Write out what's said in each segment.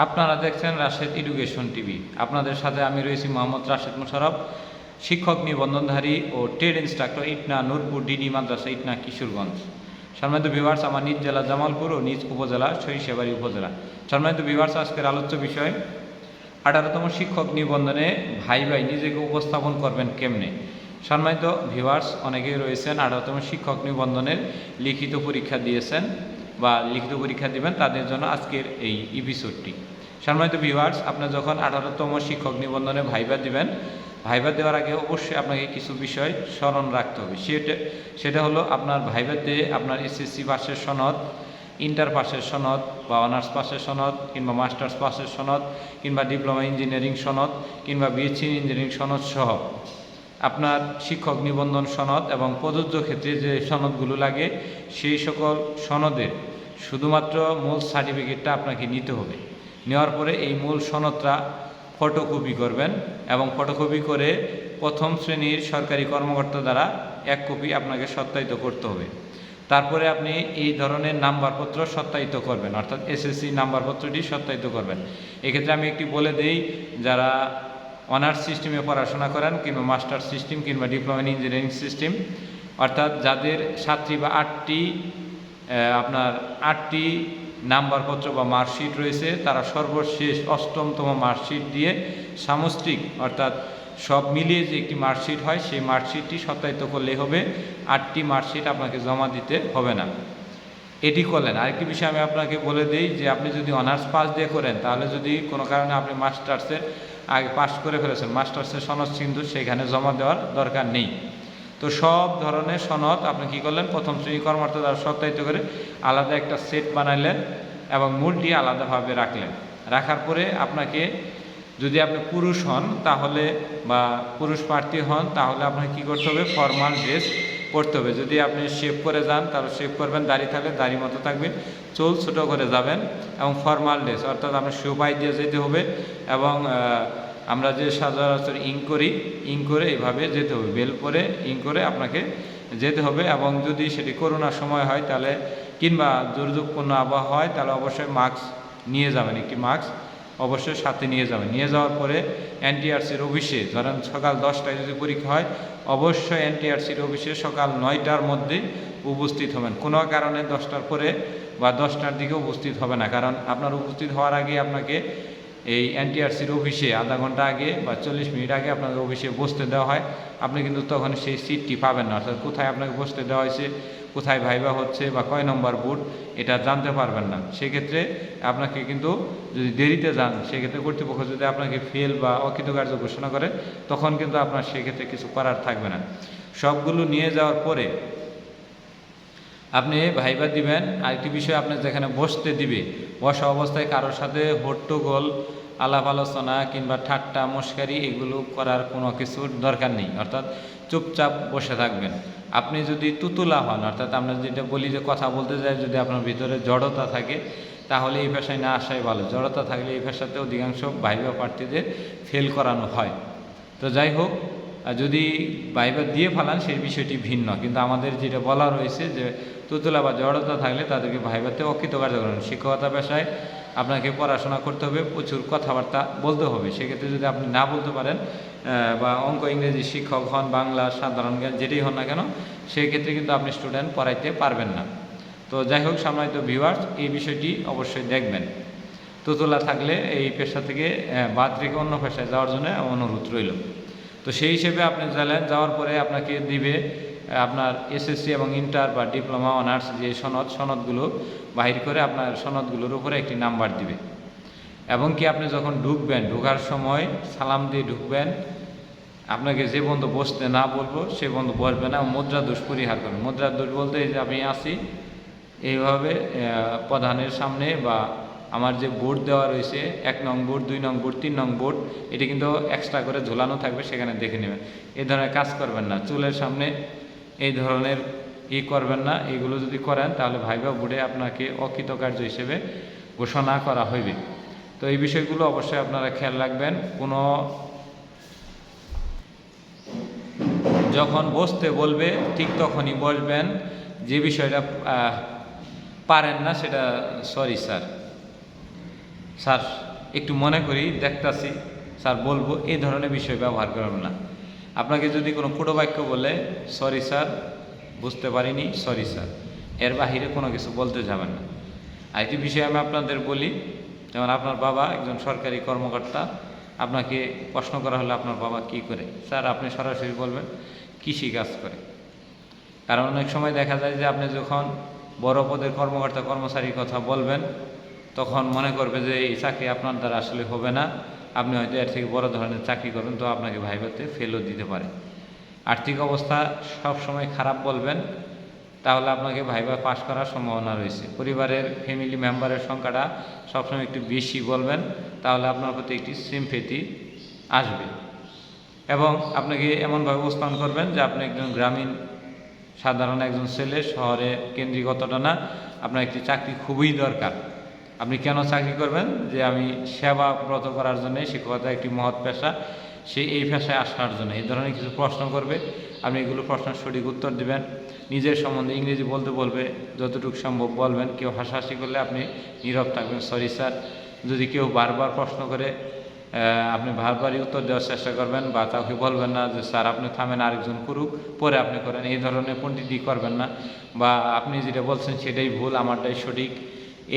আপনারা দেখছেন Rashed education TV. আপনাদের সাথে আমি রয়েছি মোহাম্মদ রাশেদ মোশাররফ, শিক্ষক নিবন্ধনধারী ও trade instructor, Itna Nurpur DD মাদ্রাসা, ইটনা, কিশোরগঞ্জ। সম্মানিত ভিউয়ার্স, আমার নিজ জেলা জামালপুর ও নিজ উপজেলা সরিষাবাড়ি উপজেলা। সম্মানিত ভিউয়ার্স, আজকের আলোচ্য বিষয় 18তম শিক্ষক নিবন্ধনে ভাই নিজেকে উপস্থাপন করবেন কেমনে। সম্মানিত ভিউয়ার্স, অনেকেই রয়েছেন 18তম শিক্ষক নিবন্ধনের লিখিত পরীক্ষা দিয়েছেন বা লিখিত পরীক্ষা দিবেন, তাদের জন্য আজকের এই এপিসোডটি। সম্মানিত ভিউয়ার্স, আপনার যখন 18তম শিক্ষক নিবন্ধনে ভাইবা দিবেন, ভাইবা দেওয়ার আগে অবশ্যই আপনাকে কিছু বিষয় স্মরণ রাখতে হবে। সেটা হলো আপনার ভাইবাতে আপনার এসএসসি পাসের সনদ, ইন্টার পাসের সনদ বা অনার্স পাসের সনদ কিংবা মাস্টার্স পাসের সনদ কিংবা ডিপ্লোমা ইঞ্জিনিয়ারিং সনদ কিংবা বিএসসি ইঞ্জিনিয়ারিং সনদ সহ আপনার শিক্ষক নিবন্ধন সনদ এবং প্রযোজ্য ক্ষেত্রে যে সনদগুলো লাগে সেই সকল সনদের শুধুমাত্র মূল সার্টিফিকেটটা আপনাকে নিতে হবে। নেওয়ার পরে এই মূল সনদটা ফটোকপি করবেন এবং ফটোকপি করে প্রথম শ্রেণীর সরকারি কর্মকর্তা দ্বারা 1 কপি আপনাকে সত্যায়িত করতে হবে। তারপরে আপনি এই ধরনের নাম্বারপত্র সত্যায়িত করবেন, অর্থাৎ এসএসসি নাম্বারপত্রটি সত্যায়িত করবেন। এক্ষেত্রে আমি একটি বলে দেই, যারা অনার্স সিস্টেমে পড়াশোনা করেন কিংবা মাস্টার সিস্টেম কিংবা ডিপ্লোমা ইঞ্জিনিয়ারিং সিস্টেম, অর্থাৎ যাদের 7টি বা 8টি নাম্বারপত্র বা মার্কশিট রয়েছে, তারা সর্বশেষ 8মতম মার্কশিট দিয়ে সামষ্টিক অর্থাৎ সব মিলিয়ে যে একটি মার্কশিট হয় সেই মার্কশিটটি সত্যায়িত করলেই হবে। 8টি মার্কশিট আপনাকে জমা দিতে হবে না। এটি করলেন। আরেকটি বিষয় আমি আপনাকে বলে দিই যে আপনি যদি অনার্স পাস দিয়ে করেন, তাহলে যদি কোনো কারণে আপনি মাস্টার্সের আগে পাস করে ফেলেছেন, মাস্টার্সের সনদ কিন্তু সেখানে জমা দেওয়ার দরকার নেই। তো সব ধরনের সনদ আপনি কী করলেন, প্রথম শ্রেণী কর্মকর্তা দ্বারা সত্যায়িত করে আলাদা একটা সেট বানাইলেন এবং মূলটি আলাদাভাবে রাখলেন। রাখার পরে আপনাকে, যদি আপনি পুরুষ হন তাহলে বা পুরুষ প্রার্থী হন, তাহলে আপনাকে কী করতে হবে, ফর্মাল ড্রেস পরতে হবে। যদি আপনি শেভ করে যান তাহলে শেভ করবেন, দাড়ি থাকলে দাড়ি মতো থাকবে, চুল ছোটো করে যাবেন এবং ফর্মাল ড্রেস অর্থাৎ আপনার শোপাই দিয়ে যেতে হবে এবং আমরা যে সচরাচর ইঙ্ক করে এইভাবে যেতে হবে, বেল পরে ইঙ্ক করে আপনাকে যেতে হবে। এবং যদি সেটি করোনার সময় হয় তাহলে কিংবা দুর্যোগপূর্ণ আবহাওয়া হয় তাহলে অবশ্যই মাস্ক নিয়ে যাবেন, একটি মাস্ক অবশ্যই সাথে নিয়ে যাবেন। নিয়ে যাওয়ার পরে এনটিআরসির অফিসে, ধরেন সকাল 10টায় যদি পরীক্ষা হয়, অবশ্যই এনটিআরসির অফিসে সকাল 9টার মধ্যে উপস্থিত হবেন। কোনো কারণে 10টার পরে বা 10টার দিকে উপস্থিত হবে না, কারণ আপনার উপস্থিত হওয়ার আগে আপনাকে এই এনটিআরসির অফিসে আধা ঘন্টা আগে বা 40 মিনিট আগে আপনাকে অফিসে বসতে দেওয়া হয়। আপনি কিন্তু তখন সেই সিটটি পাবেন না, অর্থাৎ কোথায় আপনাকে বসতে দেওয়া হয়েছে, কোথায় ভাইবা হচ্ছে বা কয় নম্বর বুথ, এটা জানতে পারবেন না। সেক্ষেত্রে আপনাকে কিন্তু যদি দেরিতে যান, সেক্ষেত্রে কর্তৃপক্ষ যদি আপনাকে ফেল বা অকৃতকার্য ঘোষণা করে, তখন কিন্তু আপনার সেক্ষেত্রে কিছু করার থাকবে না। সবগুলো নিয়ে যাওয়ার পরে আপনি ভাইবা দিবেন। আরেকটি বিষয়, আপনি যেখানে বসতে দিবে, বসা অবস্থায় কারোর সাথে হট্টগোল, আলাপ আলোচনা কিংবা ঠাট্টা মস্কারি এগুলো করার কোনো কিছুর দরকার নেই, অর্থাৎ চুপচাপ বসে থাকবেন। আপনি যদি তুতুলা হন, অর্থাৎ আমরা যেটা বলি যে কথা বলতে যাই, যদি আপনার ভিতরে জড়তা থাকে তাহলে এই পেশায় না আসাই ভালো। জড়তা থাকলে এই পেশাতে অধিকাংশ ভাইবা প্রার্থীদের ফেল করানো হয়। তো যাই হোক, যদি ভাইবা দিয়ে ফেলান সেই বিষয়টি ভিন্ন, কিন্তু আমাদের যেটা বলা রয়েছে যে তুতুলা বা জড়তা থাকলে তাদেরকে ভাইবাতে অকৃতকার্য করেন। শিক্ষকতা পেশায় আপনাকে পড়াশোনা করতে হবে, প্রচুর কথাবার্তা বলতে হবে। সেক্ষেত্রে যদি আপনি না বলতে পারেন বা অঙ্ক ইংরেজি শিক্ষক হন, বাংলা সাধারণ জ্ঞান যেটাই হন না কেন, সেই ক্ষেত্রে কিন্তু আপনি স্টুডেন্ট পড়াইতে পারবেন না। তো যাই হোক, সম্মানিত ভিউয়ার্স, এই বিষয়টি অবশ্যই দেখবেন। তুতুলা থাকলে এই পেশা থেকে বাদ রেখে অন্য পেশায় যাওয়ার জন্য অনুরোধ রইল। তো সেই হিসেবে আপনি যাওয়ার পরে আপনাকে দিবে আপনার এসএসসি এবং ইন্টার বা ডিপ্লোমা অনার্স যে সনদগুলো বাহির করে আপনার সনদগুলোর উপরে একটি নাম্বার দিবে। এবং কি আপনি যখন ঢোকার সময় সালাম দিয়ে ঢুকবেন। আপনাকে যে বন্ধু বসতে না বলবো সে বন্ধু বসবে না, মুদ্রা দোষ পরিহার করবেন। মুদ্রা দোষ বলতে এই যে আমি আসি এইভাবে প্রধানের সামনে বা আমার যে বোর্ড দেওয়া রয়েছে, 1 নং বোর্ড, 2 নং বোর্ড, 3 নং বোর্ড, এটি কিন্তু এক্সট্রা করে ঝোলানো থাকবে, সেখানে দেখে নেবেন। এই ধরনের কাজ করবেন না, চুলের সামনে এই ধরনের করবেন না। এগুলো যদি করেন তাহলে ভাইবা বোর্ডে আপনাকে অকৃতকার্য হিসেবে ঘোষণা করা হইবে। তো এই বিষয়গুলো অবশ্যই আপনারা খেয়াল রাখবেন। যখন বসতে বলবে ঠিক তখনই বসবেন। যে বিষয়টা পারেন না সেটা সরি স্যার একটু মনে করি, দেখতাছি, স্যার বলবো, এই ধরনের বিষয় ব্যবহার করবেন না। আপনাকে যদি কোনো কূট বাক্য বলে, সরি স্যার, বুঝতে পারিনি, সরি স্যার, এর বাহিরে কোনো কিছু বলতে যাবেন না। আরেকটি বিষয় আমি আপনাদের বলি, যেমন আপনার বাবা একজন সরকারি কর্মকর্তা, আপনাকে প্রশ্ন করা হলে আপনার বাবা কি করে, স্যার আপনি সরাসরি বলবেন কৃষি কাজ করে। কারণ অনেক সময় দেখা যায় যে আপনি যখন বড় পদের কর্মকর্তা কর্মচারীর কথা বলবেন, তখন মনে করবে যে এই চাকরি আপনার দ্বারা আসলে হবে না, আপনি হয়তো এর থেকে বড় ধরনের চাকরি করবেন, তো আপনাকে ভাইভাতে ফেলও দিতে পারে। আর্থিক অবস্থা সব সময় খারাপ বলবেন, তাহলে আপনাকে ভাইভা পাস করার সম্ভাবনা রয়েছে। পরিবারের ফ্যামিলি মেম্বারের সংখ্যাটা সবসময় একটু বেশি বলবেন, তাহলে আপনার প্রতি একটি সিম্প্যাথি আসবে। এবং আপনাকে এমনভাবে উপস্থাপন করবেন যে আপনি একজন গ্রামীণ সাধারণ একজন ছেলে, শহরে কেন্দ্রিকতাটা না, আপনার একটি চাকরি খুবই দরকার। আপনি কেন চাকরি করবেন? যে আমি সেবাব্রত করার জন্য, শিক্ষকতা একটি মহৎ পেশা, এই পেশায় আসার জন্য। এই ধরনের কিছু প্রশ্ন করবে, আপনি এগুলো প্রশ্নের সঠিক উত্তর দিবেন। নিজের সম্বন্ধে ইংরেজি বলতে বলবে, যতটুকু সম্ভব বলবেন। কেউ হাসাহাসি করলে আপনি নীরব থাকবেন, সরি স্যার। যদি কেউ বারবার প্রশ্ন করে, আপনি বারবারই উত্তর দেওয়ার চেষ্টা করবেন, বা তাকে বলবেন না যে স্যার আপনি থামেন, আরেকজন করুক, পরে আপনি করেন। এই ধরনের পণ্ডিতি করবেন না, বা আপনি যেটা বলছেন সেটাই ভুল, আমারটাই সঠিক,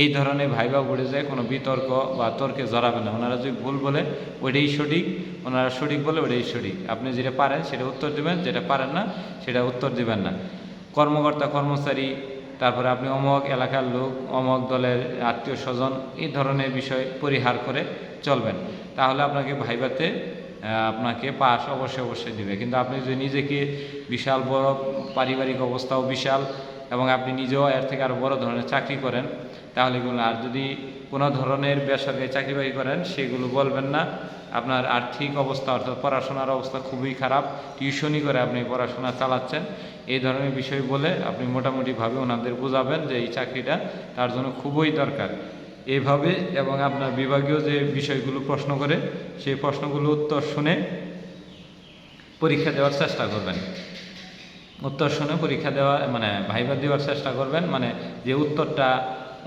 এই ধরনের ভাইবা উড়ে যায়। কোনো বিতর্ক বা তর্কে জড়াবেন না। ওনারা যদি ভুল বলে ওইটাই সঠিক, ওনারা সঠিক বলে ওইটাই সঠিক। আপনি যেটা পারেন সেটা উত্তর দেবেন, যেটা পারেন না সেটা উত্তর দেবেন না। কর্মকর্তা কর্মচারী, তারপরে আপনি অমক এলাকার লোক, অমক দলের আত্মীয় স্বজন, এই ধরনের বিষয় পরিহার করে চলবেন। তাহলে আপনাকে ভাইভাতে আপনাকে পাস অবশ্যই দিবে। কিন্তু আপনি যদি নিজেকে বিশাল বড়, পারিবারিক অবস্থাও বিশাল, এবং আপনি নিজেও এর থেকে আরও বড় ধরনের চাকরি করেন, তাহলে এগুলো, আর যদি কোনো ধরনের বেসরকারি চাকরি বাকরি করেন, সেগুলো বলবেন না। আপনার আর্থিক অবস্থা অর্থাৎ পড়াশোনার অবস্থা খুবই খারাপ, টিউশনি করে আপনি পড়াশোনা চালাচ্ছেন, এই ধরনের বিষয় বলে আপনি মোটামুটিভাবে ওনাদের বোঝাবেন যে এই চাকরিটা তার জন্য খুবই দরকার এইভাবে। এবং আপনার বিভাগীয় যে বিষয়গুলো প্রশ্ন করে, সেই প্রশ্নগুলো উত্তর শুনে পরীক্ষা দেওয়ার চেষ্টা করবেন। উত্তর শুনে পরীক্ষা দেওয়া মানে ভাইভা দেওয়ার চেষ্টা করবেন। মানে যে উত্তরটা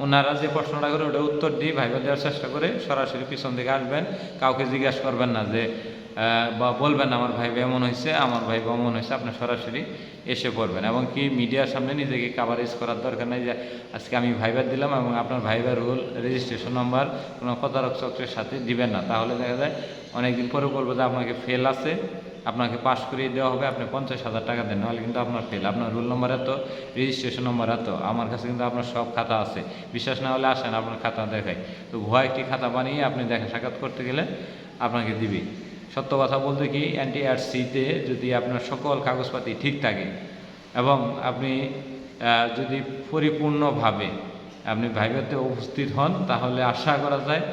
ওনারা যে প্রশ্নটা করে ওটা উত্তর দিয়ে ভাইভা দেওয়ার চেষ্টা করে সরাসরি পিছন থেকে আসবেন। কাউকে জিজ্ঞাসা করবেন না যে, বা বলবেন আমার ভাইভা এমন হয়েছে, আমার ভাইভা এমন হয়েছে, আপনি সরাসরি এসে পড়বেন। এবং কি মিডিয়ার সামনে নিজেকে কাভারেজ করার দরকার নেই যে আজকে আমি ভাইভা দিলাম, এবং আপনার ভাইভার রোল রেজিস্ট্রেশন নাম্বার কোনো প্রতারক চক্রের সাথে দিবেন না। তাহলে দেখা যায় অনেকদিন পরে বলবো যে আপনাকে ফেল আছে, আপনাকে পাস করিয়ে দেওয়া হবে, আপনি 50,000 টাকা দেন, নাহলে কিন্তু আপনার ফেল। আপনার রোল নম্বর এত, রেজিস্ট্রেশন নম্বর এত, আমার কাছে কিন্তু আপনার সব খাতা আছে, বিশ্বাস না হলে আসেন, আপনার খাতা দেখাই। তো ভুয়া একটি খাতা বানিয়ে আপনি দেখা সাক্ষাৎ করতে গেলে আপনাকে দিবি। সত্য কথা বলতে কি, NTRC-তে যদি আপনার সকল কাগজপাতি ঠিক থাকে এবং আপনি যদি পরিপূর্ণভাবে আপনি ভাইভাতে উপস্থিত হন, তাহলে আশা করা যায়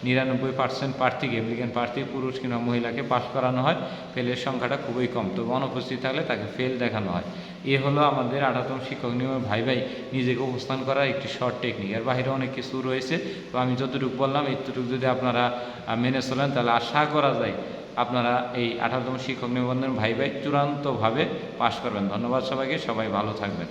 99% প্রার্থীকে, অ্যাপ্লিকেন্ট প্রার্থী পুরুষ কিংবা মহিলাকে পাস করানো হয়। ফেলের সংখ্যাটা খুবই কম, তবে অনুপস্থিত থাকলে তাকে ফেল দেখানো হয়। এ হলো আমাদের 18তম শিক্ষক নিয়মের ভাই নিজেকে উপস্থান করার একটি শর্ট টেকনিক। এর বাইরে অনেক কিছু রয়েছে, তো আমি যতটুকু বললাম এতটুকু যদি আপনারা মেনে চলেন, তাহলে আশা করা যায় আপনারা এই 18তম শিক্ষক নিবন্ধন ভাই চূড়ান্তভাবে পাস করবেন। ধন্যবাদ সবাইকে, সবাই ভালো থাকবেন।